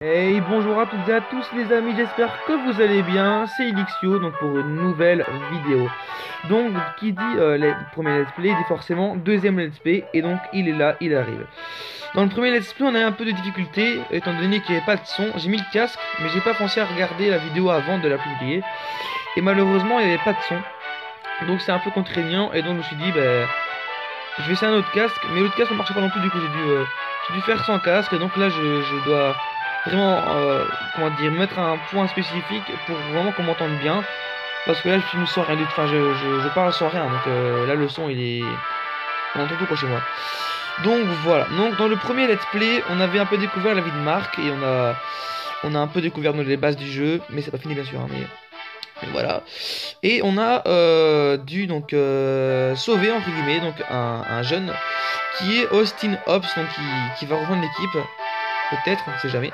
Hey, bonjour à toutes et à tous les amis, j'espère que vous allez bien, c'est Elixio, donc pour une nouvelle vidéo. Donc, qui dit premier let's play, dit forcément deuxième let's play, et donc il est là, il arrive. Dans le premier let's play, on a eu un peu de difficulté, étant donné qu'il n'y avait pas de son. J'ai mis le casque, mais j'ai pas pensé à regarder la vidéo avant de la publier. Et malheureusement, il n'y avait pas de son. Donc c'est un peu contraignant, et donc je me suis dit, bah, je vais essayer un autre casque, mais l'autre casque ne marchait pas non plus, du coup j'ai dû faire sans casque, et donc là je dois vraiment, comment dire, mettre un point spécifique pour vraiment qu'on m'entende bien, parce que là je ne sens rien du tout, enfin je parle sans rien, donc là le son il est... On entend tout quoi chez moi. Donc voilà, donc dans le premier let's play, on avait un peu découvert la vie de Marc, et on a un peu découvert les bases du jeu, mais c'est pas fini bien sûr, hein, mais voilà. Et on a dû donc sauver entre guillemets donc un jeune qui est Austin Hobbs, donc qui va rejoindre l'équipe, peut-être, on ne sait jamais.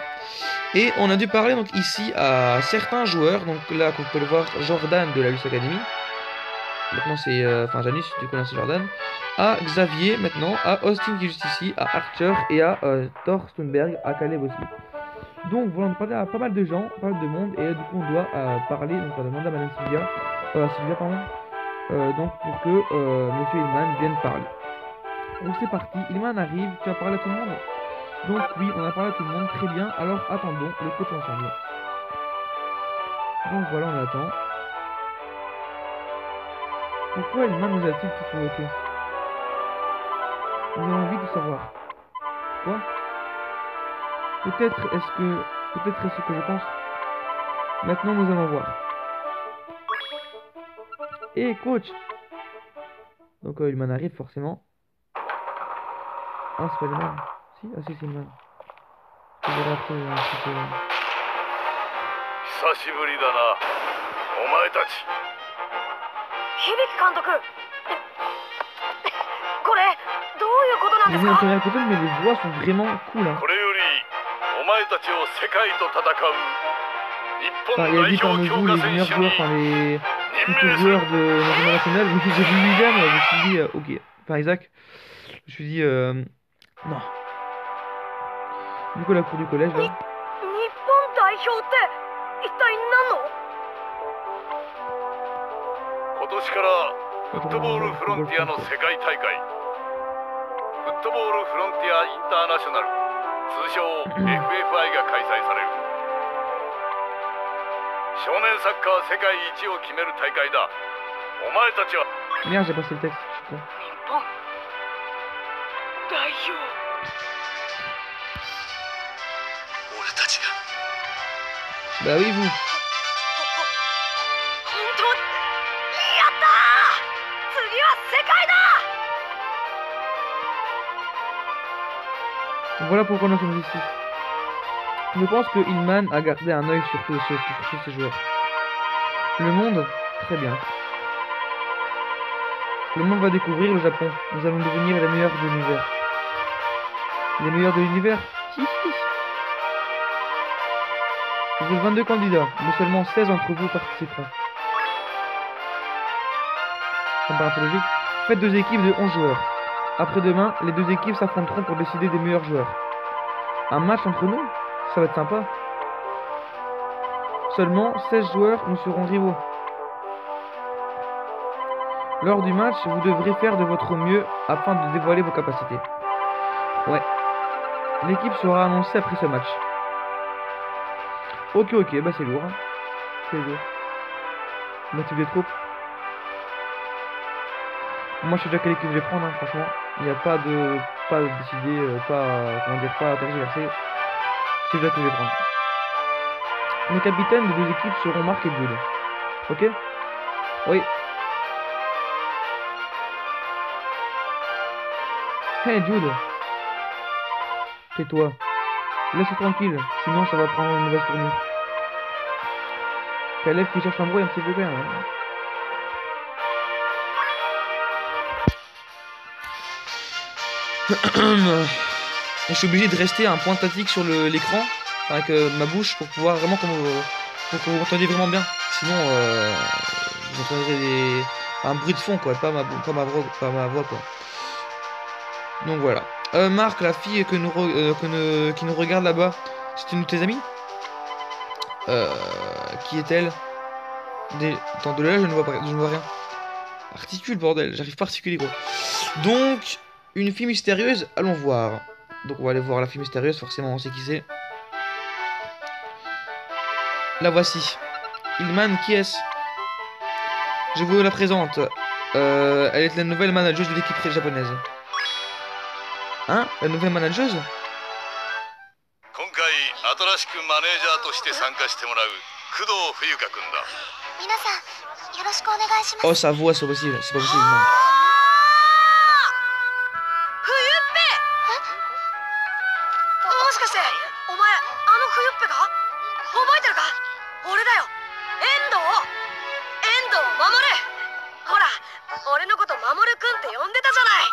Et on a dû parler donc ici à certains joueurs, donc là comme vous pouvez le voir, Jordan de la Luce Academy. Maintenant c'est, enfin Janus, du coup là c'est Jordan. À Xavier maintenant, à Austin qui est juste ici, à Archer et à Thor Stoneberg, à Caleb aussi. Donc voilà, on a parlé à pas mal de gens, pas mal de monde, et du coup on doit parler, donc on va demander à Madame Sylvia, pardon, donc pour que Monsieur Hillman vienne parler. Donc c'est parti, Hillman arrive, tu as parlé à tout le monde? Donc oui, on a parlé à tout le monde, très bien, alors attendons le coach ensemble. Donc voilà, on attend. Pourquoi Hillman nous a-t-il tout provoqué? Nous avons envie de savoir. Quoi? Peut-être est-ce que je pense? Maintenant nous allons voir. Et coach! Donc Hillman arrive forcément. Ah, c'est pas Hillman. Si, ah si, c'est Hillman. Je verrai après un petit peu. 久しぶりだな、お前たち。響監督、これどういうことなん J'ai です vu un か？ premier épisode, mais les voix sont vraiment cool. Hein. これよりお前たちを世界と戦う日 Enfin, 本 il a 代 dit 表 parmi 強 vous 化 les 選 meilleurs 手 joueurs, に enfin les 任 futurs 命する。 joueurs de national national. Mais j'ai vu William, je me suis dit, ok. Enfin, Isaac, je me suis dit, non. Du coup, la cour du collège, 日 là. 本代表って一体何の？今年からフットボールフロンティアの世界大会フットボールフロンティアインターナショナル、通称 FFI が開催される。少年サッカー世界一を決める大会だ。お前たちは Merde, j'ai passé le texte, je suis con. 日本代表。俺たちが Bah oui, vous. 本当？やったー！次は世界だ！ Voilà pourquoi nous sommes ici. Je pense que Hillman a gardé un œil sur tous ces joueurs. Le monde, très bien. Le monde va découvrir le Japon. Nous allons devenir les meilleurs de l'univers. Les meilleurs de l'univers? Hi, hi. Vous êtes 22 candidats, mais seulement 16 entre vous participeront. Ça me paraît un peu logique. Faites 2 équipes de 11 joueurs. Après-demain, les 2 équipes s'affronteront pour décider des meilleurs joueurs. Un match entre nous? Ça va être sympa. Seulement 16 joueurs nous seront rivaux. Lors du match, vous devrez faire de votre mieux afin de dévoiler vos capacités. Ouais. L'équipe sera annoncée après ce match. Ok, bah c'est lourd. Hein. C'est lourd. Motif des troupes. Moi je sais déjà quelle équipe je vais prendre, hein, franchement. Il n'y a pas de décider, pas à tergiverser. Je sais déjà que je vais prendre. Les capitaines des 2 équipes seront Marc et Jude. Ok? Oui. Hey Jude. Tais-toi. Laisse-le tranquille, sinon ça va prendre une mauvaise tournure. Caleb qui cherche l'embrouille un petit peu quand même. Hein. Je suis obligé de rester un point statique sur l'écran avec ma bouche pour pouvoir vraiment pour que vous m'entendiez vraiment bien. Sinon vous entendrez un bruit de fond quoi, pas ma voix quoi. Donc voilà. Marc, la fille qui nous regarde là-bas, C'est une de tes amies? Qui est-elle? Attends, de là, je ne vois pas, je ne vois rien. Articule, bordel, j'arrive pas à articuler, quoi. Donc, une fille mystérieuse, allons voir. Donc, on va aller voir la fille mystérieuse, forcément, on sait qui c'est. La voici. Ilman, qui est-ce? Je vous la présente. Elle est la nouvelle manageuse de l'équipe japonaise. Hein? La nouvelle manageuse? 今回新しくマネージャーとして参加してもらう工藤冬香君だ。皆さんよろしくお願いします。 Oh, sa voix, c'est pas possible, c'est pas possible, non. 冬っぺもしかしてお前あの冬っぺか覚えてるか俺だよ遠藤守ほら俺のこと守くんって呼んでたじゃない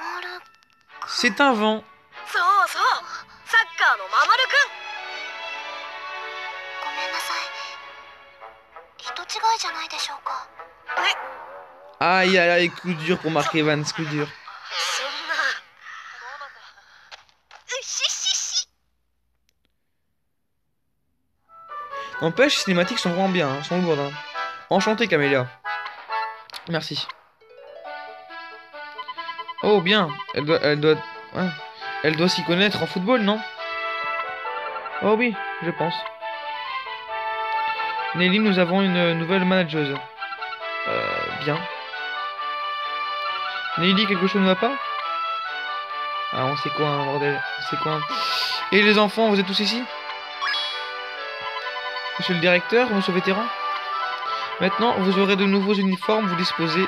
守 C'est un vent. そうそうサッカーの守くんごめんなさい人違いじゃないでしょうか Aïe, aïe, aïe, coup dur pour Mark Evans, coup dur. そんなししし N'empêche, les cinématiques sont vraiment bien, hein, sont lourdes. Hein. Enchanté, Camélia. Merci. Oh, bien. Elle doit s'y connaître en football, non? Oh oui, je pense. Nelly, nous avons une nouvelle manageuse. Bien. Nelly, quelque chose ne va pas? Ah, on sait quoi, hein, bordel. On sait quoi. Et les enfants, vous êtes tous ici? Monsieur le directeur, monsieur le vétéran? Maintenant, vous aurez de nouveaux uniformes. Vous disposez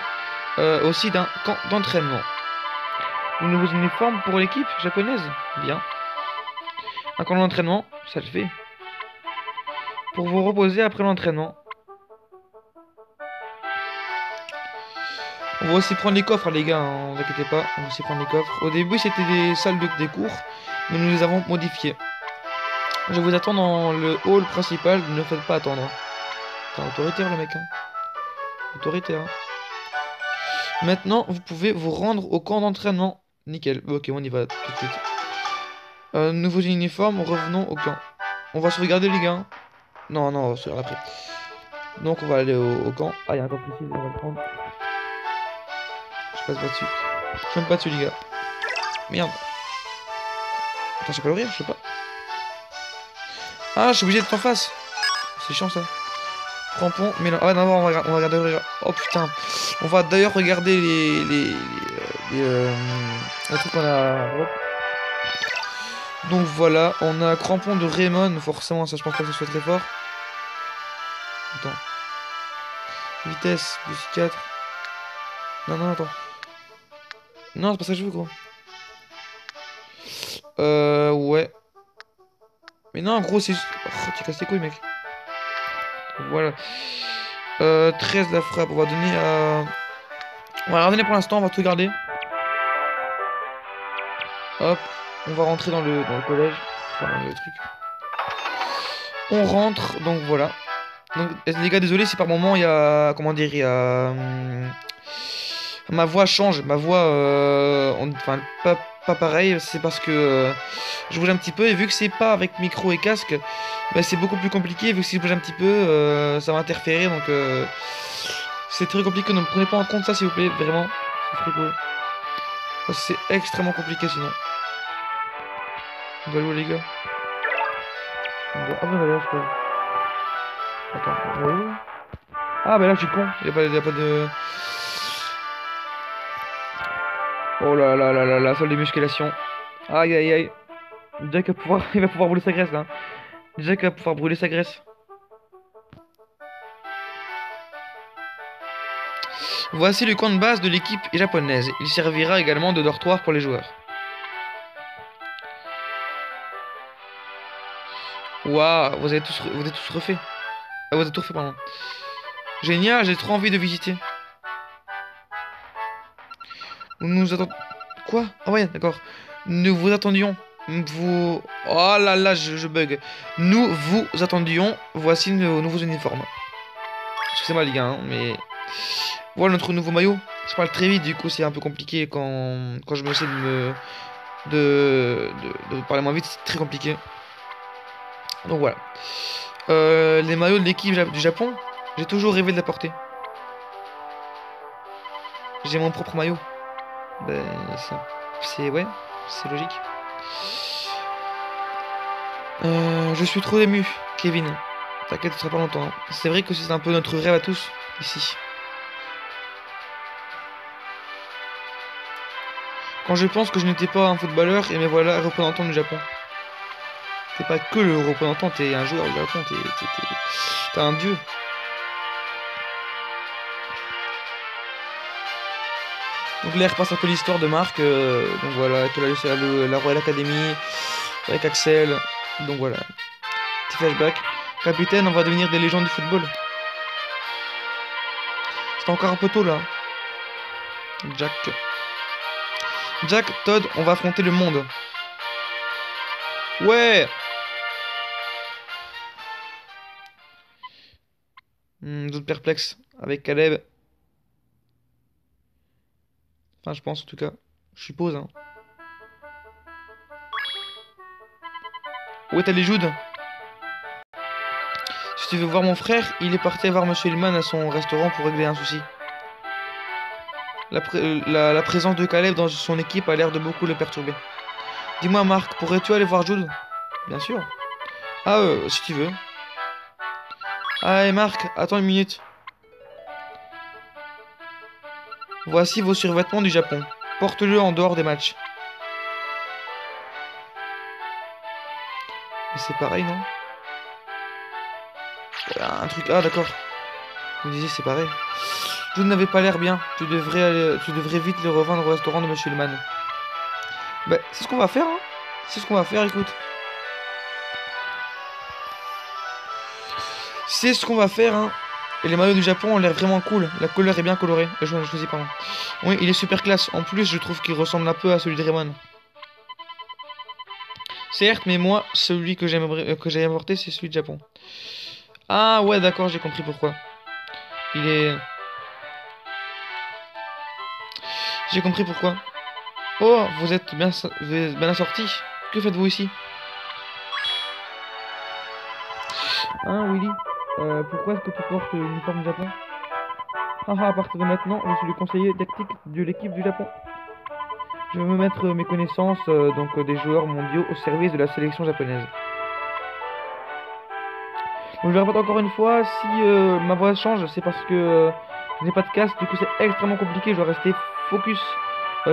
aussi d'un camp d'entraînement. De nouveaux uniformes pour l'équipe japonaise? Bien. Un camp d'entraînement, ça le fait. Pour vous reposer après l'entraînement. On va aussi prendre les coffres, les gars, hein, ne vous inquiétez pas, on va aussi prendre les coffres. Au début, c'était des salles des cours, mais nous les avons modifiées. Je vous attends dans le hall principal, ne faites pas attendre. C'est autoritaire, le mec, hein. Autoritaire. Hein. Maintenant, vous pouvez vous rendre au camp d'entraînement. Nickel, ok, on y va tout de suite. Nouveaux uniformes, revenons au camp. On va se regarder, les gars. Non, non, on va se regarder après. Donc, on va aller au camp. Ah, il y a un camp précis, on va le prendre. Je passe pas dessus. Je suis même pas dessus, les gars. Merde. Attends, je sais pas l'ouvrir, je sais pas. Ah, je suis obligé d'être en face. C'est chiant, ça. Crampon, mais non. Ah, non, on va regarder ouvrir. Oh putain. On va d'ailleurs regarder les trucs qu'on a. Hop. Donc voilà, on a crampon de Raymond. Forcément, ça, je pense pas que ce soit très fort. Attends. Vitesse, plus 4. Non, non, attends. Non, c'est pas ça que je veux, gros. Ouais. Mais non, gros, c'est juste... Oh, tu casses tes couilles, mec. Voilà. 13 la frappe. On va donner à... On va la redonner pour l'instant, on va tout garder. Hop. On va rentrer dans le collège. Enfin, le truc. On rentre, donc voilà. Donc, les gars, désolé si par moment il y a... Comment dire, il y a... ma voix change, ma voix, enfin pas pareil, c'est parce que je bouge un petit peu et vu que c'est pas avec micro et casque, bah, c'est beaucoup plus compliqué. Vu que si je bouge un petit peu, ça va interférer, donc c'est très compliqué. Ne prenez pas en compte ça, s'il vous plaît, vraiment, c'est très cool. C'est extrêmement compliqué sinon. On va aller où, les gars? Ah bah là, je crois. Attends, on va aller où? Ah bah là, je suis con, il y a pas de... Oh là là là là, la salle de musculation. Aïe aïe aïe. Jack va pouvoir, il va pouvoir brûler sa graisse là. Jack va pouvoir brûler sa graisse. Voici le camp de base de l'équipe japonaise. Il servira également de dortoir pour les joueurs. Waouh, vous êtes tous refaits. Ah, vous êtes tout refait, pardon. Génial, j'ai trop envie de visiter. Nous attendons... Quoi? Ah ouais, d'accord. Nous vous attendions. Vous... Oh là là, je bug. Nous vous attendions. Voici nos nouveaux uniformes. Excusez-moi les gars, hein, mais... Voilà notre nouveau maillot. Je parle très vite, du coup c'est un peu compliqué quand je me sais de me... de parler moins vite, c'est très compliqué. Donc voilà. Les maillots de l'équipe du Japon, j'ai toujours rêvé de la porter. J'ai mon propre maillot. Ben, ouais, c'est logique. Je suis trop ému, Kevin. T'inquiète, ce sera pas longtemps. C'est vrai que c'est un peu notre rêve à tous, ici. Quand je pense que je n'étais pas un footballeur, et me voilà représentant du Japon. T'es pas que le représentant, t'es un joueur du Japon, t'es un dieu. Donc là, il repasse un peu l'histoire de Marc. Donc voilà, la Royal Academy avec Axel. Donc voilà, petit flashback. Capitaine, on va devenir des légendes du football. C'est encore un peu tôt là. Jack, Todd, on va affronter le monde. Ouais. D'autres perplexes avec Caleb. Enfin, je pense en tout cas. Je suppose. Hein. Où est allé Jude? Si tu veux voir mon frère, il est parti voir Monsieur Hillman à son restaurant pour régler un souci. La présence de Caleb dans son équipe a l'air de beaucoup le perturber. Dis-moi, Marc, pourrais-tu aller voir Jude? Bien sûr. Ah, si tu veux. Ah, et Marc, attends une minute. Voici vos survêtements du Japon. Porte-le en dehors des matchs. Mais c'est pareil, non? Voilà, un truc... Ah, d'accord. Vous me disiez, c'est pareil. Jude n'avait pas l'air bien. Tu devrais vite le revendre au restaurant de Monsieur Hillman. Bah, c'est ce qu'on va faire, hein. C'est ce qu'on va faire, écoute. C'est ce qu'on va faire, hein. Et les maillots du Japon ont l'air vraiment cool. La couleur est bien colorée. Je choisis, pardon. Oui, il est super classe. En plus, je trouve qu'il ressemble un peu à celui de Raymond. Certes, mais moi, celui que j'ai importé, c'est celui de Japon. Ah ouais, d'accord, j'ai compris pourquoi. Il est... J'ai compris pourquoi. Oh, vous êtes bien assorti. Que faites-vous ici? Hein, Willy? Pourquoi est-ce que tu portes l'uniforme du Japon? Ah, à partir de maintenant, je suis le conseiller tactique de l'équipe du Japon. Je veux me mettre mes connaissances des joueurs mondiaux au service de la sélection japonaise. Donc, je répète encore une fois, si ma voix change, c'est parce que je n'ai pas de casque, du coup c'est extrêmement compliqué, je dois rester focus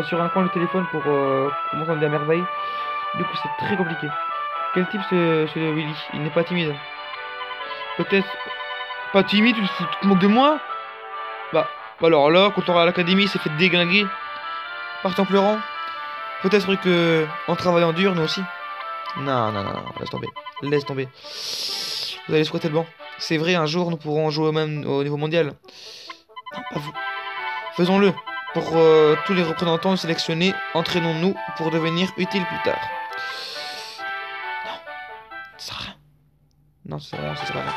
sur un coin du téléphone pour m'entendre à merveille. Du coup c'est très compliqué. Quel type ce Willy? Il n'est pas timide. Peut-être pas timide, tu te moques de moi? Bah alors là, quand on est à l'académie, il s'est fait déglinguer. Part en pleurant. Peut-être que en travaillant dur, nous aussi. Non, laisse tomber. Laisse tomber. Vous allez squatter le banc. C'est vrai, un jour, nous pourrons jouer au niveau mondial. Non, pas vous. Faisons-le. Pour tous les représentants sélectionnés, entraînons-nous pour devenir utiles plus tard. Non, ça sert à rien. Non, ça sert à rien.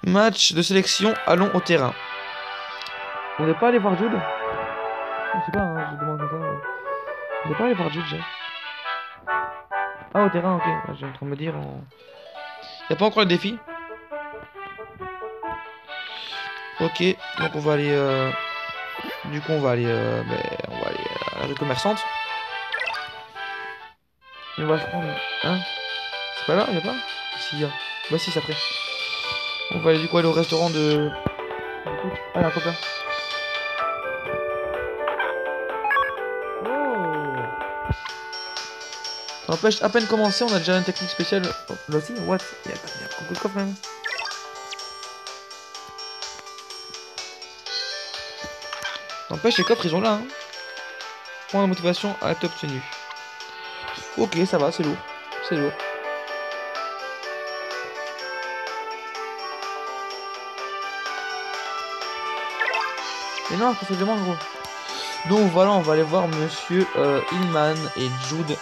Match de sélection, allons au terrain. On n'est pas allé voir Jude? Je sais pas, hein, je demande comme ça. On n'est pas allé voir Jude, j'ai. Ah, au terrain, ok. J'ai en train de me dire. Y'a pas encore le défi? Ok, donc on va aller. Du coup, on va aller à la rue commerçante. Et on va se prendre. Hein? C'est pas là? Y'a pas? Si, y'a. Bah, si, c'est après. On va aller du coup aller au restaurant de. Ah, y'a un copain. Ça n'empêche, à peine commencé, on a déjà une technique spéciale. Oh, là aussi, what? Il y a beaucoup de coffres même. N'empêche, les coffres ils ont là. Hein. Point de motivation a été obtenu. Ok, ça va, c'est lourd. C'est lourd. Mais non, c'est vraiment gros. Donc voilà, on va aller voir Monsieur Hillman et Jude.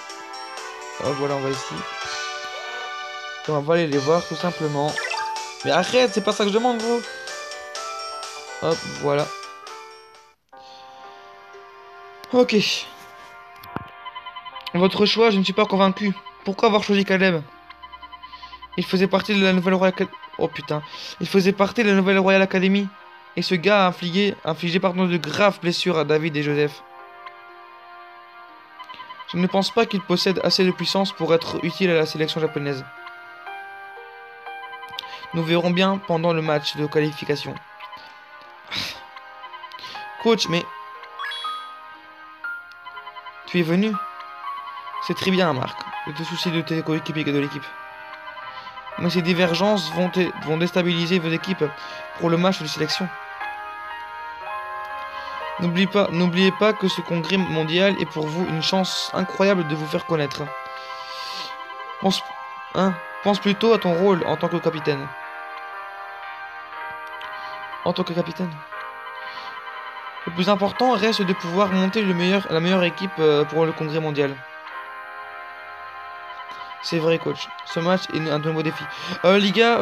Hop, voilà, on va ici. Et on va aller les voir tout simplement. Mais arrête, c'est pas ça que je demande, gros. Hop, voilà. Ok. Votre choix, je ne suis pas convaincu. Pourquoi avoir choisi Caleb? Il faisait partie de la nouvelle Royal Academy. Oh putain. Il faisait partie de la nouvelle Royal Academy. Et ce gars a infligé pardon, de graves blessures à David et Joseph. Je ne pense pas qu'il possède assez de puissance pour être utile à la sélection japonaise. Nous verrons bien pendant le match de qualification. Coach, mais... Tu es venu? C'est très bien, Marc, de te soucier de tes coéquipiers et de l'équipe. Mais ces divergences vont déstabiliser vos équipes pour le match de sélection. N'oubliez pas que ce congrès mondial est pour vous une chance incroyable de vous faire connaître. Pense plutôt à ton rôle en tant que capitaine. En tant que capitaine. Le plus important reste de pouvoir monter la meilleure équipe pour le congrès mondial. C'est vrai, coach. Ce match est un nouveau défi. Les gars,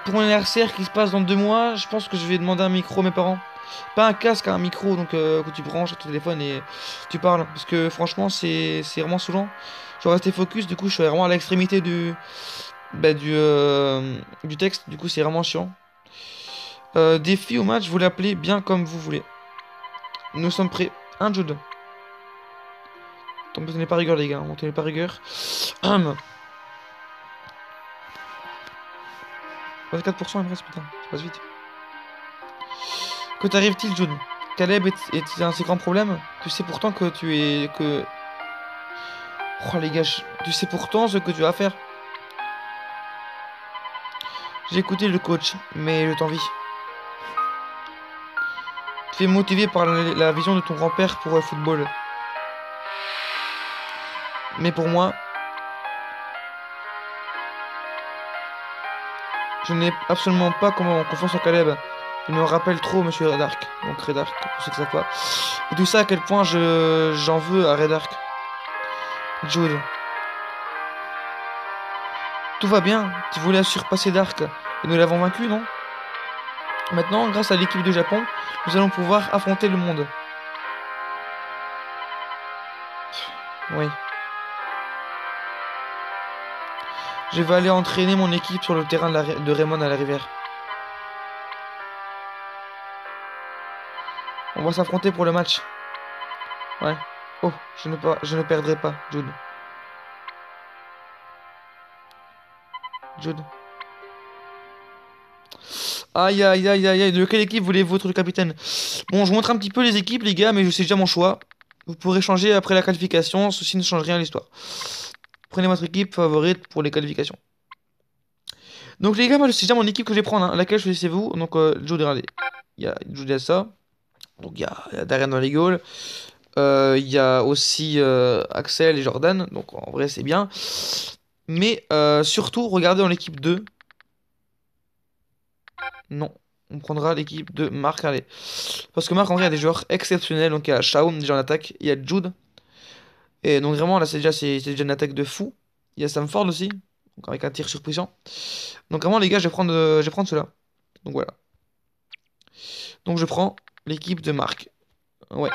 pour un anniversaire qui se passe dans 2 mois, je pense que je vais demander un micro à mes parents. Pas un casque, un micro, donc que tu branches sur ton téléphone et tu parles. Parce que franchement, c'est vraiment saoulant. Je dois rester focus, du coup, je suis vraiment à l'extrémité du texte. Du coup, c'est vraiment chiant. Défi au match, vous l'appelez bien comme vous voulez. Nous sommes prêts. Un Jude. Attends, tenez pas rigueur, les gars. On tenez pas rigueur. 24%, il me reste, putain. Ça passe vite. Que t'arrive-t-il, Jude? Caleb est un si grand problème? Tu sais pourtant que tu es... Oh, les gars, tu sais pourtant ce que tu vas faire. J'ai écouté le coach, mais je t'envie. Tu es motivé par la vision de ton grand-père pour le football. Mais pour moi, je n'ai absolument pas confiance en Caleb. Il me rappelle trop Monsieur Redark. Donc Redark, pour ceux qui savent pas. Et tout ça, à quel point j'en veux à Redark. Jude. Tout va bien. Tu voulais surpasser Dark. Et nous l'avons vaincu, non? Maintenant, grâce à l'équipe de Japon, nous allons pouvoir affronter le monde. Oui. Je vais aller entraîner mon équipe sur le terrain de Raymond à la rivière. On va s'affronter pour le match. Ouais. Oh, je ne perdrai pas, Jude. Jude. Aïe, aïe, aïe, aïe, aïe. De quelle équipe voulez-vous être le capitaine? Bon, je vous montre un petit peu les équipes, les gars, mais je sais déjà mon choix. Vous pourrez changer après la qualification. Ceci ne change rien à l'histoire. Prenez votre équipe favorite pour les qualifications. Donc, les gars, moi, je sais déjà mon équipe que je vais prendre. Hein. Laquelle choisissez-vous? Donc, Jude, regardez. Il y a Jude à ça. Donc, il y a Darren dans les goals. Il y a aussi Axel et Jordan. Donc, en vrai, c'est bien. Mais, surtout, regardez dans l'équipe 2. Non, on prendra l'équipe de Marc Harley. Parce que Marc, en vrai, il y a des joueurs exceptionnels. Donc, il y a Shaun déjà en attaque. Il y a Jude. Et donc, vraiment, là, c'est déjà une attaque de fou. Il y a Sam Ford aussi. Donc, avec un tir surpuissant. Donc, vraiment, les gars, je vais prendre cela. Donc, voilà. Donc, je prends l'équipe de Marc. Ouais.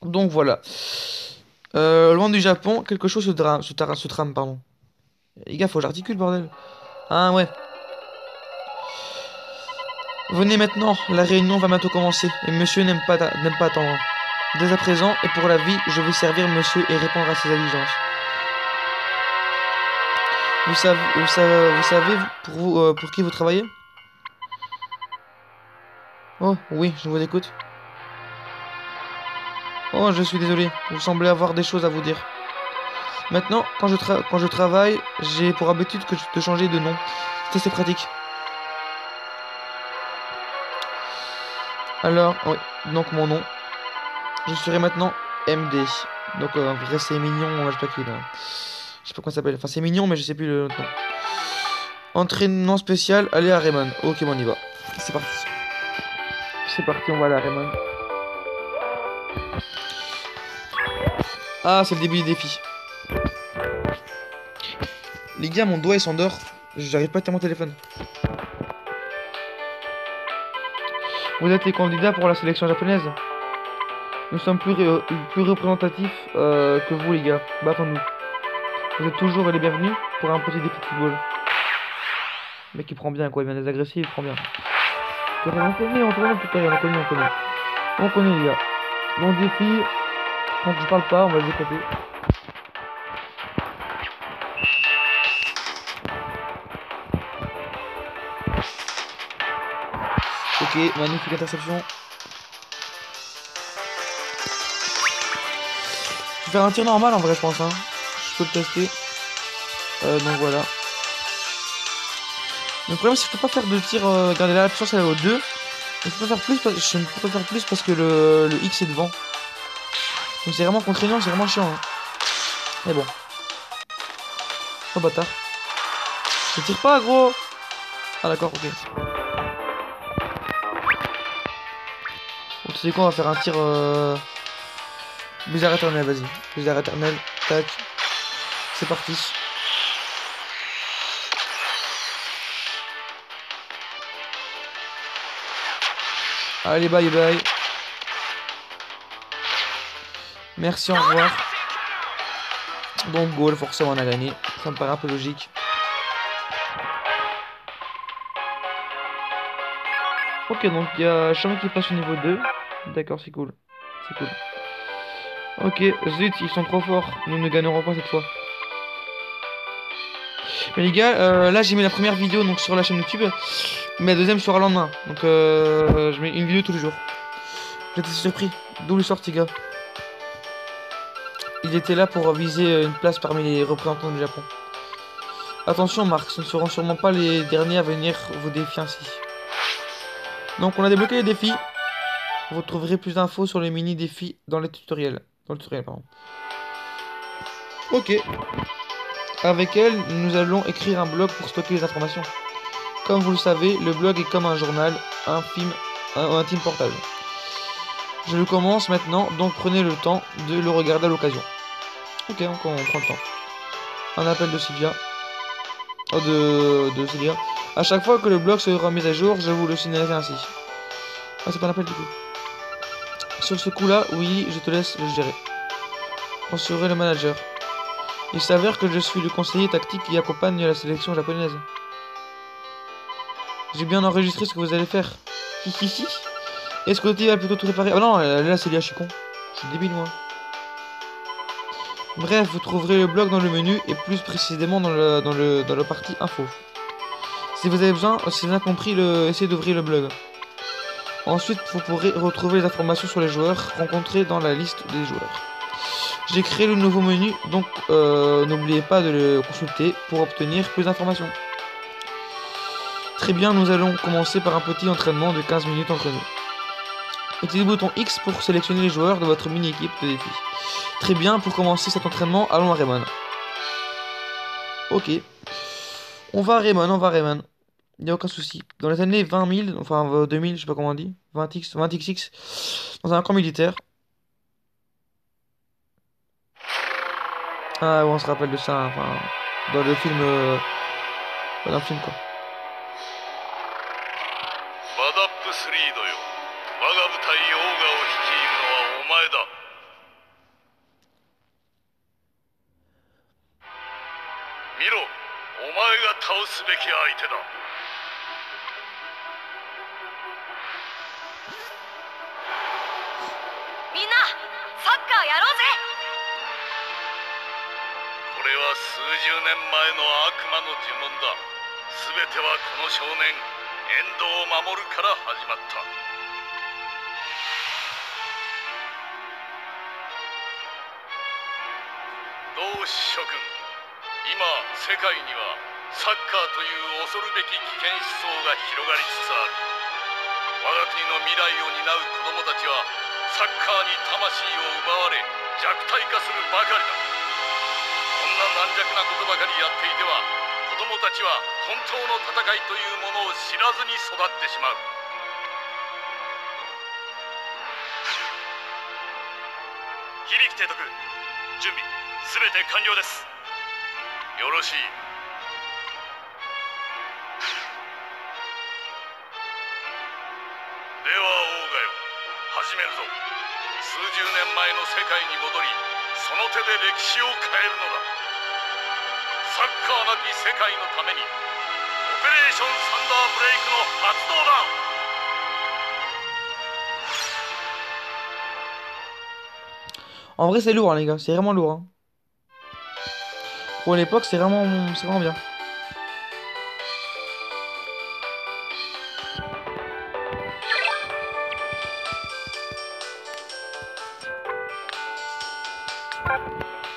Donc, voilà. Loin du Japon, quelque chose se trame, pardon. Les gars, faut que j'articule, bordel. Ah, ouais. Venez maintenant, la réunion va bientôt commencer, et monsieur n'aime pas attendre. Dès à présent, et pour la vie, je vais servir monsieur et répondre à ses allégeances. Vous savez pour qui vous travaillez? Oh, oui, je vous écoute. Oh, je suis désolé, vous semblez avoir des choses à vous dire. Maintenant, quand je travaille, j'ai pour habitude de changer de nom. C'est assez pratique. Alors, oui, donc mon nom. Je serai maintenant MD. Donc, en vrai, c'est mignon, je sais pas qui là. Je sais pas comment ça s'appelle. Enfin, c'est mignon, mais je sais plus le nom. Entraînement spécial, allez à Raymond. Ok, bon, on y va. C'est parti. C'est parti, on va aller à Raymond. Ah, c'est le début du défi. Les gars, mon doigt il s'endort. J'arrive pas à tenir mon téléphone. Vous êtes les candidats pour la sélection japonaise. Nous sommes plus représentatifs que vous les gars. Battons-nous. Vous êtes toujours les bienvenus pour un petit défi de football. Le mec il prend bien quoi, il vient des agressifs, il prend bien. On connaît, on connaît. On connaît les gars. Mon défi, quand je parle pas, on va le décompter. Ok, magnifique interception. Je vais faire un tir normal en vrai je pense hein. Je peux le tester. Donc voilà. Le problème c'est que je peux pas faire de tir. Regardez là, la puissance elle est au 2. Je peux pas faire plus parce, je ne peux pas faire plus parce que le X est devant. Donc c'est vraiment contraignant, c'est vraiment chiant. Hein. Mais bon. Oh bâtard. Je tire pas gros. Ah d'accord, ok. Bon, tu sais quoi, on va faire un tir bizarre éternel, vas-y. Bizarre éternel, tac. C'est parti. Allez, bye bye. Merci, au revoir. Donc goal, forcément on a gagné. Ça me paraît un peu logique. Ok, donc il y a Chamon qui passe au niveau 2. D'accord, c'est cool. C'est cool. Ok, zut, ils sont trop forts. Nous ne gagnerons pas cette fois. Mais les gars, là j'ai mis la première vidéo donc sur la chaîne YouTube. Mais la deuxième sera le lendemain. Donc je mets une vidéo tous les jours. J'étais surpris. D'où le sorti, gars. Il était là pour viser une place parmi les représentants du Japon. Attention Marc, ce ne seront sûrement pas les derniers à venir vous défier ainsi. Donc on a débloqué les défis. Vous trouverez plus d'infos sur les mini-défis dans les tutoriels. Dans le tutoriel, pardon. Ok. Avec elle, nous allons écrire un blog pour stocker les informations. Comme vous le savez, le blog est comme un journal, un film, un team portable. Je le commence maintenant, donc prenez le temps de le regarder à l'occasion. Ok, on prend le temps. Un appel de Sylvia. Oh, de Sylvia. À chaque fois que le blog sera mis à jour, je vous le signalerai ainsi. Ah, c'est pas un appel du coup. Sur ce coup-là, oui, je te laisse le gérer. On serait le manager. Il s'avère que je suis le conseiller tactique qui accompagne la sélection japonaise. J'ai bien enregistré ce que vous allez faire. Hihihi. Est-ce que Lottie va plutôt tout réparer? Oh non, là c'est Léa, je suis con. Je suis débile moi. Bref, vous trouverez le blog dans le menu et plus précisément dans la partie info. Si vous avez besoin, si vous avez compris, essayez d'ouvrir le blog. Ensuite, vous pourrez retrouver les informations sur les joueurs rencontrés dans la liste des joueurs. J'ai créé le nouveau menu, donc n'oubliez pas de le consulter pour obtenir plus d'informations. Très bien, nous allons commencer par un petit entraînement de 15 minutes entre nous. Utilisez le bouton X pour sélectionner les joueurs de votre mini-équipe de défi. Très bien, pour commencer cet entraînement, allons à Rayman. Ok. On va à Rayman. Il n'y a aucun souci. Dans les années 20 000, enfin 2000, je sais pas comment on dit, 20XX, dans un camp militaire. Ah ouais, on se rappelle de ça, enfin, dans le film, dans le film quoi. 数十年前の世界に戻りその手で歴史を変えるのだ。サッカーなき世界のためにオペレーションサンダーブレイクの発動だ。 En vrai, c'est lourd, hein, les gars. C'est vraiment lourd. Hein. Pour l'époque, c'est vraiment bien.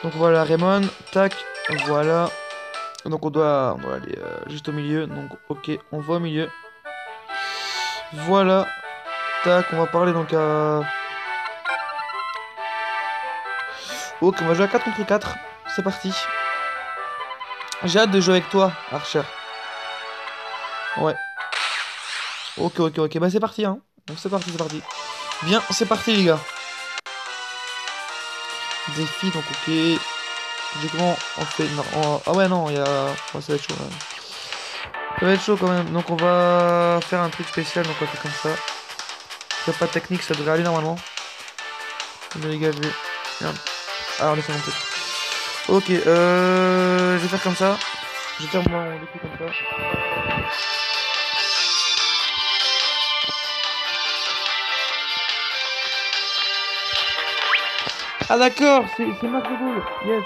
Donc voilà, Raymond. Tac. Voilà. Donc on doit aller juste au milieu. Donc, ok, on va au milieu. Voilà. Tac, on va parler donc à... Ok, on va jouer à 4 contre 4. C'est parti. J'ai hâte de jouer avec toi, Archer. Ouais. Ok. Bah c'est parti, hein. Donc c'est parti. Bien, c'est parti, les gars. Défi, donc ok. Comment on fait... Non, ah ouais, non, il y a... Oh, ça va être chaud, quand même. Ça va être chaud, quand même. Donc on va faire un truc spécial. Donc on va faire comme ça. Il n'y a pas de technique, ça devrait aller, normalement. Mais les gars, je vais... Merde. Alors laissez-moi un peu. Ok, je vais faire comme ça. Je vais faire mon défi comme ça. Ah d'accord, c'est Max de Gaulle. Yes.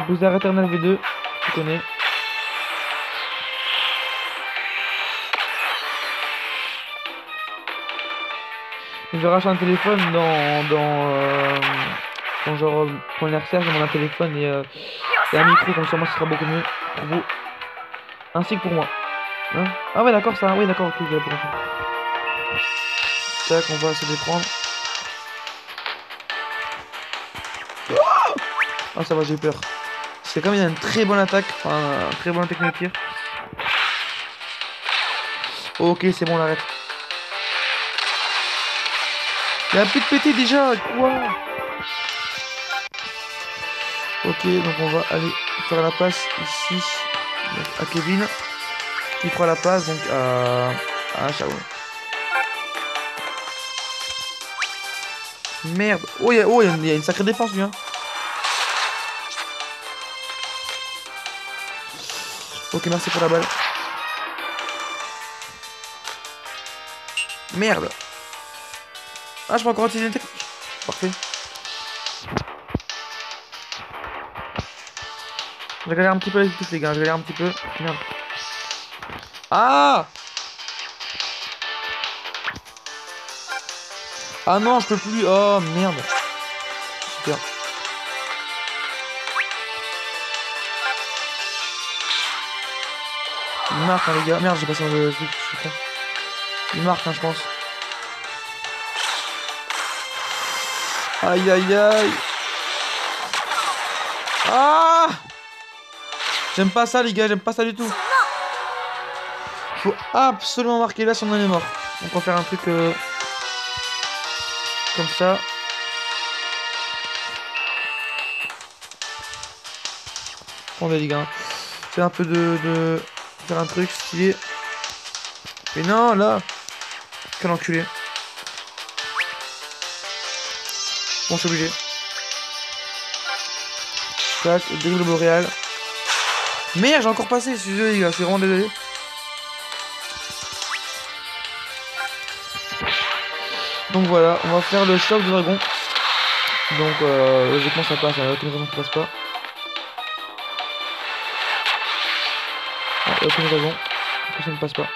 Blizzard Eternal V2, tu connais. Je rachète un téléphone quand genre pour l'anniversaire, j'ai un téléphone et un micro, comme ça moi ce sera beaucoup mieux pour vous ainsi que pour moi. Hein, ah ouais d'accord ça, oui d'accord, ok j'avais pas compris. Tac, on va se déprendre. Ah ça va, j'ai eu peur. C'est comme il y a une très bonne attaque, enfin un très bonne technique de tir. Ok c'est bon on arrête. Il a plus de pété déjà, quoi? Ok, donc on va aller faire la passe ici donc à Kevin. Qui fera la passe donc à Shaoun. Merde. Oh, il y a une sacrée défense lui. Hein. Ok, merci pour la balle. Merde. Ah, je peux encore utiliser une technique. Parfait. Je galère un petit peu avec tous les gars, je galère un petit peu. Merde. Ah! Ah non, je peux plus. Oh merde. Super. Il marque, hein, les gars. Merde, j'ai passé dans le truc. Il marque, hein, je pense. Aïe aïe aïe. Ah! J'aime pas ça les gars, j'aime pas ça du tout. Faut absolument marquer là si on en est mort. Donc on va faire un truc comme ça. Attendez les gars. C'est un peu de faire un truc stylé. Mais non là. Quel enculé. Bon, je suis obligé. Tac, dribble boréal. Merde, j'ai encore passé, je suis désolé, les gars, je suis vraiment désolé. Donc voilà, on va faire le choc du dragon. Donc, logiquement, ça passe, il n'y a aucune raison que ça passe pas. Ah, aucune raison que ça ne passe pas.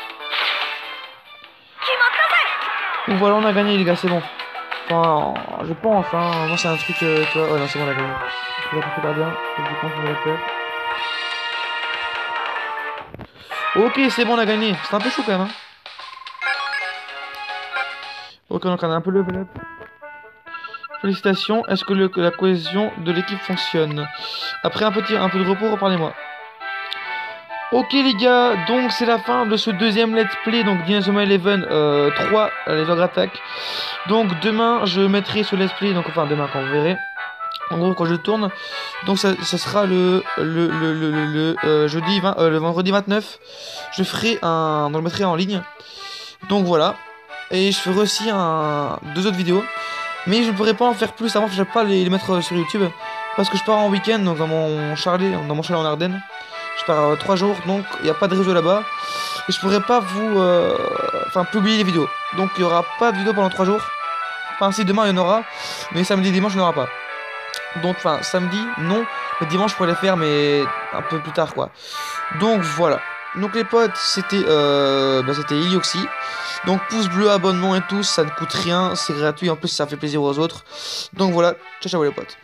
Donc voilà, on a gagné, les gars, c'est bon. Enfin, je pense, hein. Moi, c'est un truc, tu vois. Ouais, non, c'est bon, on a gagné. Je vais super bien. Je pense qu'on va le faire. Ok, c'est bon, on a gagné. C'est un peu chaud quand même. Hein. Ok, donc on a un peu level up. Félicitations. Est-ce que la cohésion de l'équipe fonctionne? Après un peu de repos, reparlez-moi. Ok les gars, donc c'est la fin de ce deuxième let's play, donc Inazuma Eleven 3, les ogres attaques. Donc demain je mettrai ce let's play, donc enfin demain quand vous verrez. En gros quand je tourne, donc ça sera le vendredi 29. Je ferai je le mettrai en ligne. Donc voilà. et je ferai aussi deux autres vidéos. Mais je ne pourrai pas en faire plus avant, je ne vais pas les mettre sur YouTube. Parce que je pars en week-end donc dans mon chalet en Ardennes. Je pars 3 jours, donc il n'y a pas de réseau là-bas. Et je pourrai pas vous publier les vidéos. Donc il n'y aura pas de vidéo pendant 3 jours. Enfin si, demain il y en aura, mais samedi et dimanche il n'y en aura pas. Donc samedi non, mais dimanche je pourrais les faire, mais un peu plus tard quoi. Donc voilà. Donc les potes, c'était Ilioxy. Donc pouce bleu, abonnement et tout, ça ne coûte rien, c'est gratuit, en plus ça fait plaisir aux autres. Donc voilà, ciao ciao les potes.